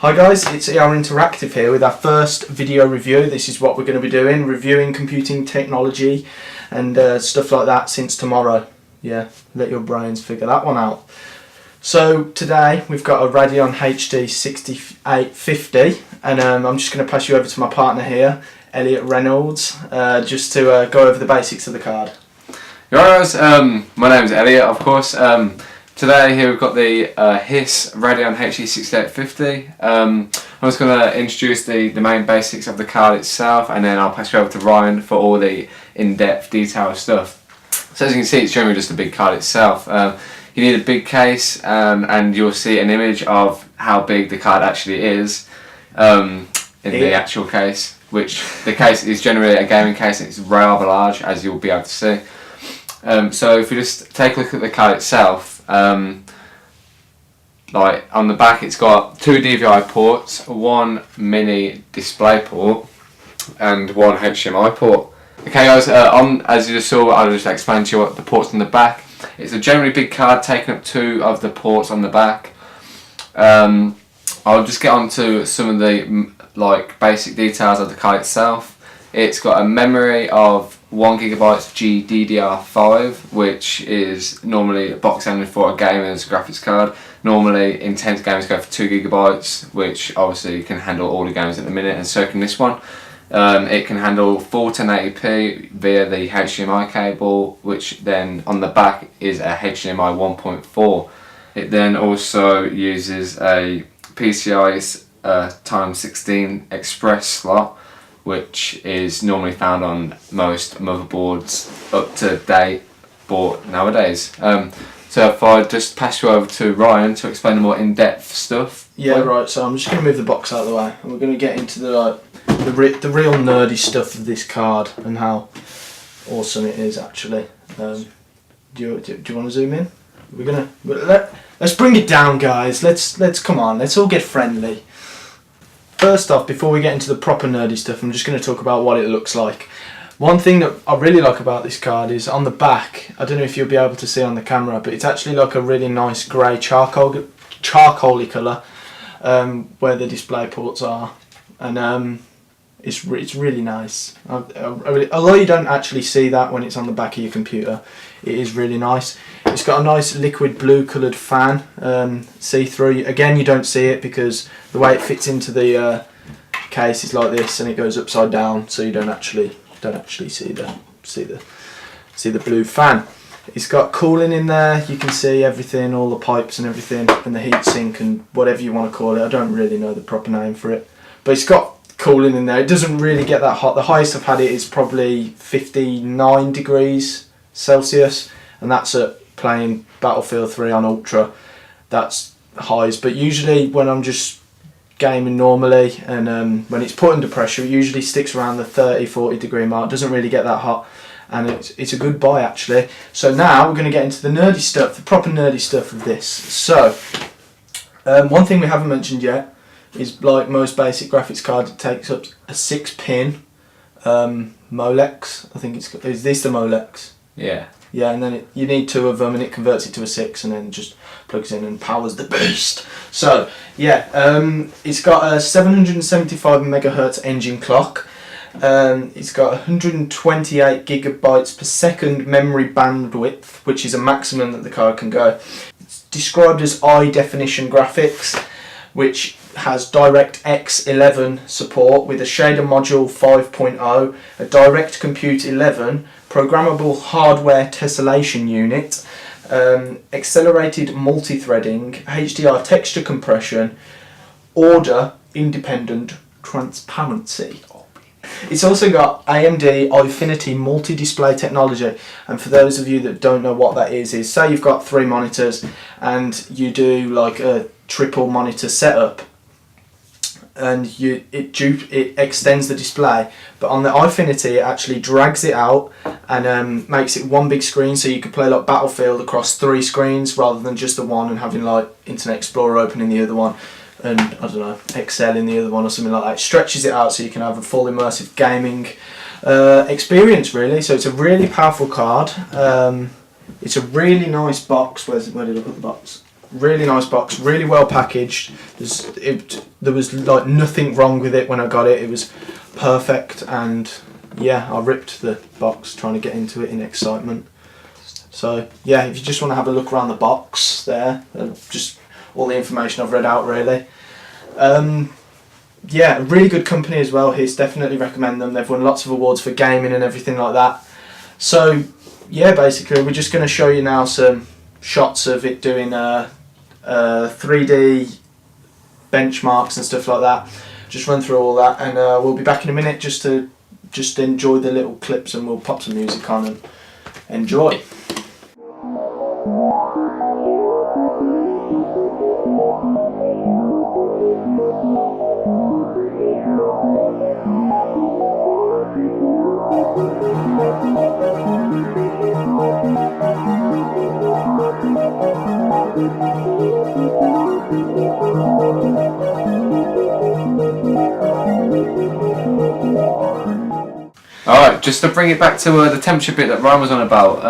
Hi guys, it's ERInteractive here with our first video review. This is what we're going to be doing, reviewing computing technology and stuff like that since tomorrow. Yeah, let your brains figure that one out. So today we've got a Radeon HD 6850 and I'm just going to pass you over to my partner here, Elliott Reynolds, just to go over the basics of the card. Guys, my name is Elliott, of course. Today here we've got the HIS Radion HD 6850. I'm just going to introduce the main basics of the card itself, and then I'll pass you over to Ryan for all the in-depth detailed stuff. So as you can see, it's generally just a big card itself. You need a big case, and you'll see an image of how big the card actually is in the actual case, which the case is generally a gaming case and it's rather large, as you'll be able to see. So if you just take a look at the card itself, like on the back it's got two DVI ports, one mini display port and one HDMI port. Okay guys, as you just saw, I'll just explain to you what the ports on the back. It's a generally big card taking up two of the ports on the back. I'll just get on to some of the basic details of the card itself. It's got a memory of 1GB GDDR5, which is normally a box standard for a gamer's graphics card. Normally intense gamers go for 2GB, which obviously can handle all the games at the minute, and so can this one. It can handle full 1080p via the HDMI cable, which then on the back is a HDMI 1.4. It then also uses a PCI x16 express slot, which is normally found on most motherboards up to date bought nowadays. So if I just pass you over to Ryan to explain the more in-depth stuff. Yeah, right, so I'm just going to move the box out of the way and we're going to get into the real nerdy stuff of this card and how awesome it is actually. Do you want to zoom in? Let's bring it down, guys. Let's come on, let's all get friendly. First off, before we get into the proper nerdy stuff, I'm just going to talk about what it looks like. One thing that I really like about this card is on the back, I don't know if you'll be able to see on the camera, but it's actually like a really nice grey charcoaly colour where the display ports are, and it's really nice. Although you don't actually see that when it's on the back of your computer, it is really nice. It's got a nice liquid blue coloured fan, see-through. Again, you don't see it because the way it fits into the case is like this, and it goes upside down, so you don't actually see the blue fan. It's got cooling in there. You can see everything, all the pipes and everything, and the heatsink and whatever you want to call it. I don't really know the proper name for it, but it's got cooling in there. It doesn't really get that hot. The highest I've had it is probably 59 degrees Celsius, and that's at playing Battlefield 3 on Ultra. That's highs, but usually when I'm just gaming normally and when it's put under pressure, it usually sticks around the 30-40 degree mark. Doesn't really get that hot, and it's a good buy actually. So now we're going to get into the nerdy stuff, the proper nerdy stuff of this. So one thing we haven't mentioned yet is, like most basic graphics cards, it takes up a 6-pin Molex. I think is this the Molex? Yeah. Yeah, and then you need two of them, and it converts it to a 6, and then just plugs in and powers the beast. So yeah, it's got a 775 megahertz engine clock. It's got 128 gigabytes per second memory bandwidth, which is a maximum that the card can go. It's described as high definition graphics, which has DirectX 11 support with a shader module 5.0, a Direct Compute 11, programmable hardware tessellation unit, accelerated multi-threading, HDR texture compression, order independent transparency. It's also got AMD Eyefinity multi-display technology, and for those of you that don't know what that is say you've got 3 monitors and you do like a triple monitor setup, and it extends the display, but on the Eyefinity it actually drags it out and makes it one big screen, so you could play like Battlefield across 3 screens rather than just the one, and having like Internet Explorer open in the other one and I don't know, Excel in the other one or something like that. It stretches it out so you can have a full immersive gaming experience really. So it's a really powerful card. It's a really nice box. Where did I put the box? Really nice box, really well packaged. There was like nothing wrong with it when I got it. It was perfect, and yeah, I ripped the box trying to get into it in excitement. So yeah, if you just want to have a look around the box there, just all the information I've read out really. Yeah, a really good company as well. HIS, definitely recommend them. They've won lots of awards for gaming and everything like that. So yeah, basically we're just going to show you now some shots of it doing 3D benchmarks and stuff like that. Just run through all that, and we'll be back in a minute just to enjoy the little clips, and we'll pop some music on and enjoy. Alright, just to bring it back to the temperature bit that Ryan was on about,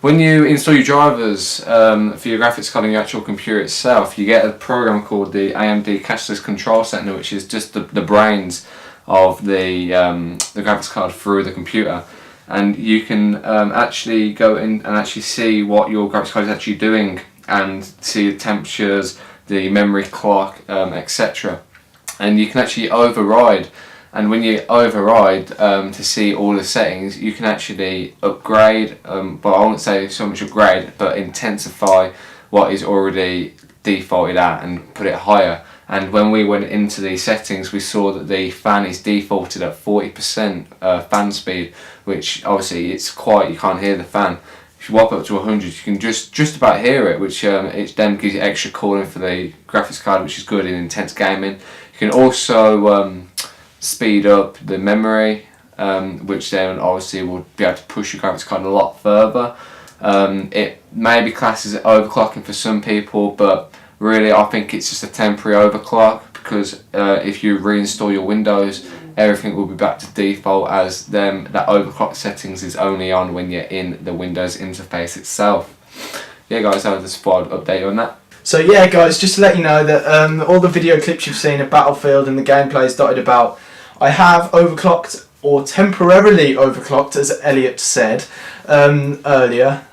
when you install your drivers for your graphics card on your actual computer itself, you get a program called the AMD Cashless Control Center, which is just the brains of the graphics card through the computer. And you can actually go in and actually see what your graphics card is actually doing, and see the temperatures, the memory clock, etc. And you can actually override. And when you override to see all the settings, you can actually upgrade, but I won't say so much upgrade, but intensify what is already defaulted at and put it higher. And when we went into the settings, we saw that the fan is defaulted at 40% fan speed, which obviously it's quiet, you can't hear the fan. If you whop up to 100, you can just about hear it, which it then gives you extra cooling for the graphics card, which is good in intense gaming. You can also speed up the memory, which then obviously will be able to push your graphics card a lot further. It may be classed as overclocking for some people, but really I think it's just a temporary overclock, because if you reinstall your Windows, everything will be back to default, as that overclock settings is only on when you're in the Windows interface itself. Yeah guys, I just thought I'd update you on that. So yeah guys, just to let you know that all the video clips you've seen of Battlefield and the gameplay is dotted about, I have overclocked, or temporarily overclocked as Elliott said earlier,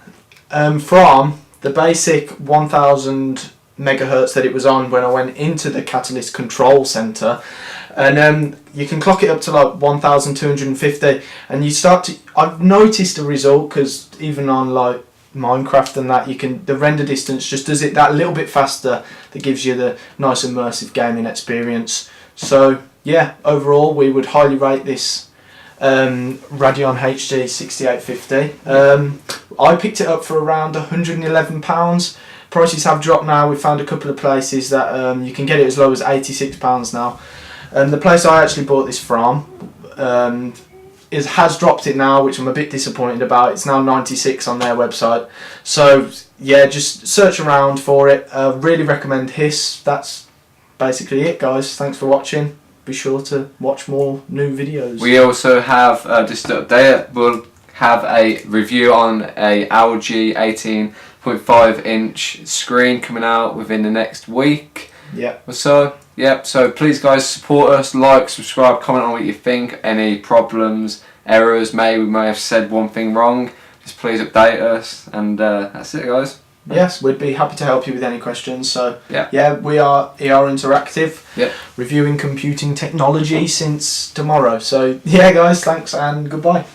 from the basic 1000 megahertz that it was on when I went into the Catalyst Control Center, and you can clock it up to like 1250, and you start to, I've noticed a result, because even on like Minecraft and that, the render distance just does it that little bit faster, that gives you the nice immersive gaming experience. So yeah, overall we would highly rate this Radeon HD 6850. I picked it up for around £111. Prices have dropped now. We've found a couple of places that you can get it as low as £86 now. The place I actually bought this from has dropped it now, which I'm a bit disappointed about. It's now 96 on their website. So yeah, just search around for it. Really recommend HIS. That's basically it guys. Thanks for watching. Be sure to watch more new videos. We also have, just to update, we'll have a review on a LG 18.5 inch screen coming out within the next week. Yeah. Or so. Yep, so please guys support us, like, subscribe, comment on what you think, any problems, errors, we may have said one thing wrong, just please update us, and that's it guys. Yes, we'd be happy to help you with any questions. So yeah, we are ERInteractive, yep, reviewing computing technology since tomorrow. So yeah guys, thanks and goodbye.